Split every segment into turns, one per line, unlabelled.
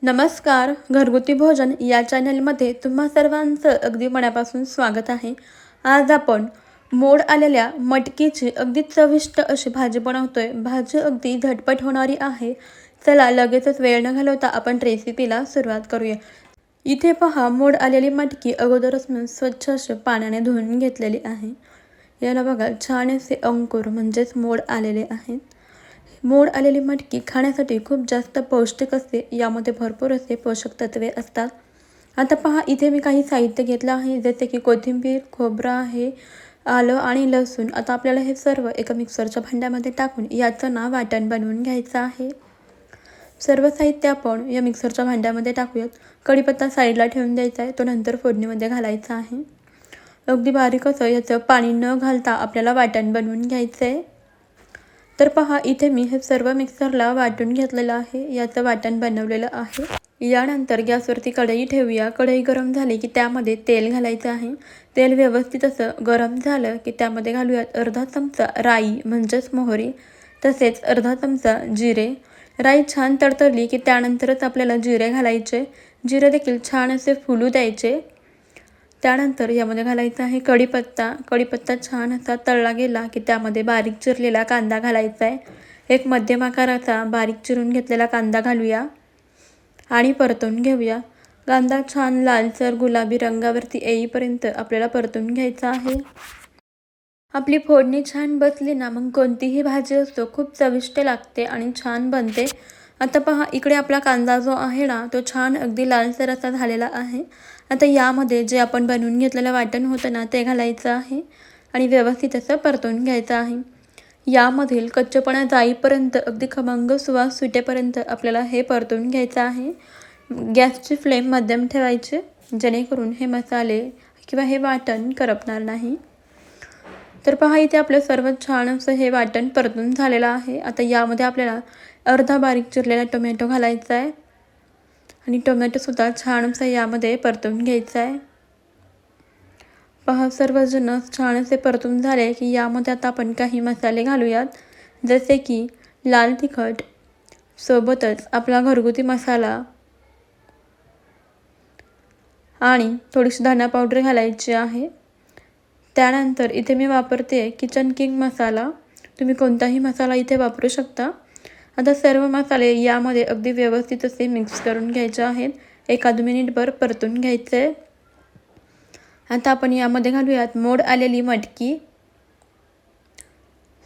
नमस्कार. घरगुती भोजन या चॅनलमध्ये तुम्हा सर्वांचं अगदी मनापासून स्वागत आहे. आज आपण मोड आलेल्या मटकीची अगदी चविष्ट अशी भाजी बनवतोय. भाजी अगदी झटपट होणारी आहे. चला लगेचच वेळ न घालवता आपण रेसिपीला सुरुवात करूया. इथे पहा, मोड आलेली मटकी अगोदरच मी स्वच्छ असे पाण्याने धुवून घेतलेली आहे. याला बघा, छान असे अंकुर म्हणजेच मोड आलेले आहेत. मोड आलेली मटकी खाण्यासाठी खूप जास्त पौष्टिक असते. यामध्ये भरपूर असे पोषक तत्वे असतात. आता पहा, इथे मी काही साहित्य घेतलं आहे, जसे की कोथिंबीर, खोबरं आहे, आलं आणि लसूण. आता आपल्याला हे सर्व एका मिक्सरच्या भांड्यामध्ये टाकून याचं वाटण बनवून घ्यायचं आहे. सर्व साहित्य आपण या मिक्सरच्या भांड्यामध्ये टाकूयात. कढीपत्ता साईडला ठेवून द्यायचा आहे, तो नंतर फोडणीमध्ये घालायचा आहे. अगदी बारीक असं याचं पाणी न घालता आपल्याला वाटण बनवून घ्यायचं आहे. तर पहा, इथे मी हे सर्व मिक्सरला वाटून घेतलेलं आहे. याचं वाटण बनवलेलं आहे. यानंतर गॅसवरती कढई ठेवूया. कढई गरम झाली की त्यामध्ये तेल घालायचं आहे. तेल व्यवस्थित असं गरम झालं की त्यामध्ये घालूयात अर्धा चमचा राई म्हणजेच मोहरी, तसेच अर्धा चमचा जिरे. राई छान तडतडली की त्यानंतरच आपल्याला जिरे घालायचे. जिरे देखील छान असे फुलू द्यायचे. त्यानंतर यामध्ये घालायचा आहे कढीपत्ता. कढीपत्ता छान असा तळला गेला की त्यामध्ये बारीक चिरलेला कांदा घालायचा आहे. एक मध्यम आकाराचा बारीक चिरून घेतलेला कांदा घालूया आणि परतून घेऊया. कांदा छान लालसर गुलाबी रंगावरती येईपर्यंत आपल्याला परतून घ्यायचा आहे. आपली फोडणी छान बसली ना, मग कोणतीही भाजी असतो खूप चविष्ट लागते आणि छान बनते. आता पहा, इकडे आपला कांदा जो आहे ना, तो छान अगदी लालसर असा झालेला आहे. आता यामध्ये जे आपण बनवून घेतलेलं वाटण होतं ना, ते घालायचं आहे आणि व्यवस्थित असं परतून घ्यायचं आहे. यामधील कच्चेपणा जाईपर्यंत, अगदी खमंग सुवास सुटेपर्यंत आपल्याला हे परतून घ्यायचं आहे. गॅसची फ्लेम मध्यम ठेवायची, जेणेकरून हे मसाले किंवा हे वाटण करपणार नाही. तर पहा, इथे आपलं सर्व छान असं हे वाटण परतून झालेलं आहे. आता यामध्ये आपल्याला अर्धा बारीक चिरलेला टोमॅटो घालायचा आहे आणि टोमॅटोसुद्धा छान असं यामध्ये परतून घ्यायचं आहे. पहा, सर्वजण छान असे परतून झाले की यामध्ये आता आपण काही मसाले घालूयात, जसे की लाल तिखट, सोबतच आपला घरगुती मसाला आणि थोडीशी धना पावडर घालायची आहे. त्यानंतर इथे मी वापरते किचन किंग मसाला. तुम्ही कोणताही मसाला इथे वापरू शकता. आता सर्व मसाले यामध्ये अगदी व्यवस्थित असे मिक्स करून घ्यायचे आहेत. 1-2 मिनिटभर परतून घ्यायचे. आता आपण यामध्ये घालूयात मोड आलेली मटकी.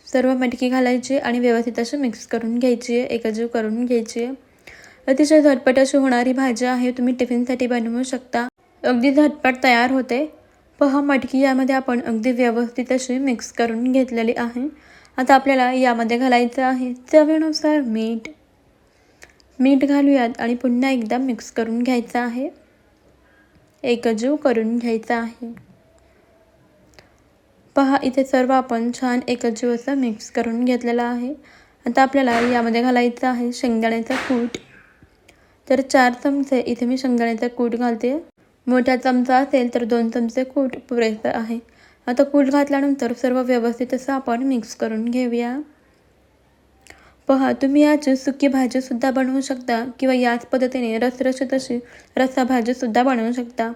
सर्व मटकी घालायची आणि व्यवस्थित अशी मिक्स करून घ्यायची आहे, एकजीव करून घ्यायची आहे. अतिशय झटपट अशी होणारी भाजी आहे. तुम्ही टिफिनसाठी बनवू शकता. अगदी झटपट तयार होते. पहा, मटकी यामध्ये आपण अगदी व्यवस्थित अशी मिक्स करून घेतलेली आहे. आता आपल्याला यामध्ये घालायचं आहे चवीनुसार मीठ. मीठ घालूयात आणि पुन्हा एकदा मिक्स करून घ्यायचं आहे, एकजीव करून घ्यायचा आहे. पहा, इथे सर्व आपण छान एकजीव असं मिक्स करून घेतलेलं आहे. आता आपल्याला यामध्ये घालायचं आहे शेंगदाण्याचा कूट. तर 4 चमचे इथे मी शेंगदाण्याचा कूट घालते. मोठा चमचा असेल तर 2 चमचे कूट पुरेसं आहे. आता कूट घातल्यानंतर सर्व व्यवस्थित असं आपण मिक्स करून घेऊया. पहा, तुम्ही याची सुकी भाजीसुद्धा बनवू शकता किंवा याच पद्धतीने रसरशीत अशी रस्सा भाजीसुद्धा बनवू शकता.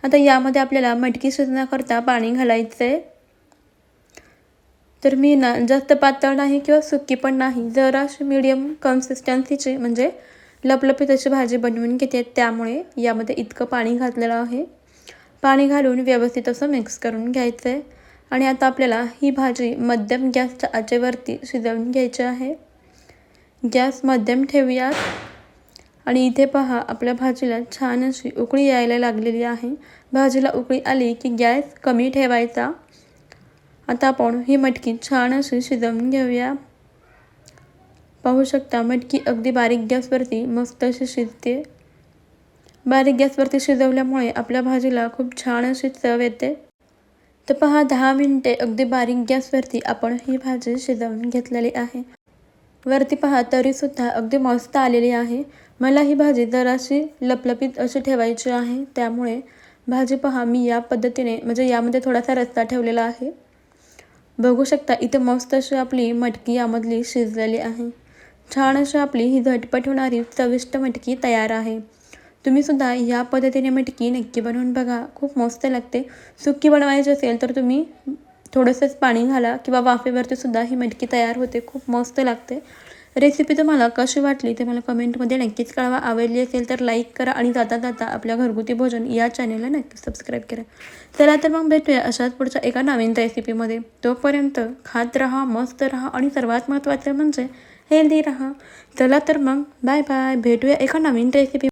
आता यामध्ये आपल्याला मटकी शिजण्याकरता पाणी घालायचं आहे. तर मी जास्त पातळ नाही किंवा सुकी पण नाही, जराशी मीडियम कन्सिस्टन्सीची म्हणजे लपलपीत अशी भाजी बनवून घेते, त्यामुळे यामध्ये इतकं पाणी घातलेलं आहे. पाणी घालून व्यवस्थित असं मिक्स करून घ्यायचं आहे आणि आता आपल्याला ही भाजी मध्यम गॅसच्या आचेवरती शिजवून घ्यायची आहे. गॅस मध्यम ठेवूयात आणि इथे पहा, आपल्या भाजीला छान अशी उकळी यायला लागलेली आहे. भाजीला उकळी आली की गॅस कमी ठेवायचा. आता आपण ही मटकी छान अशी शिजवून घेऊया. पाहू शकता, मटकी अगदी बारीक गॅसवरती मस्त अशी शिजते. बारीक गॅसवरती शिजवल्यामुळे आपल्या भाजीला खूप छान अशी चव येते. तर पहा, 10 मिनिटे अगदी बारीक गॅसवरती आपण ही भाजी शिजवून घेतलेली आहे. वरती पहा, तरीसुद्धा अगदी मस्त आलेली आहे. मला ही भाजी जराशी लपलपीत अशी ठेवायची आहे, त्यामुळे भाजी पहा मी या पद्धतीने म्हणजे यामध्ये थोडासा रस्सा ठेवलेला आहे. बघू शकता, इथे मस्त अशी आपली मटकी यामधली शिजलेली आहे. छान अशी आपली ही झटपट होणारी चविष्ट मटकी तयार आहे. तुम्ही सुद्धा या पद्धतीने मटकी नक्की बनवून बघा. खूप मस्त लागते. सुकी बनवायची असेल तर तुम्ही थोडंसंच पाणी घाला किंवा वाफेवरती सुद्धा ही मटकी तयार होते. खूप मस्त लागते. रेसिपी तुम्हाला कशी वाटली ते मला कमेंटमध्ये नक्कीच कळवा. आवडली असेल तर लाईक करा आणि जाता जाता आपल्या घरगुती भोजन या चॅनलला नक्की सबस्क्राईब करा. चला तर मग भेटूया अशाच पुढच्या एका नवीन रेसिपीमध्ये. तोपर्यंत खात राहा, मस्त राहा आणि सर्वात महत्त्वाचं म्हणजे हेल्दी राहा. चला तर मग बाय बाय. भेटूया एका नवीन रेसिपी.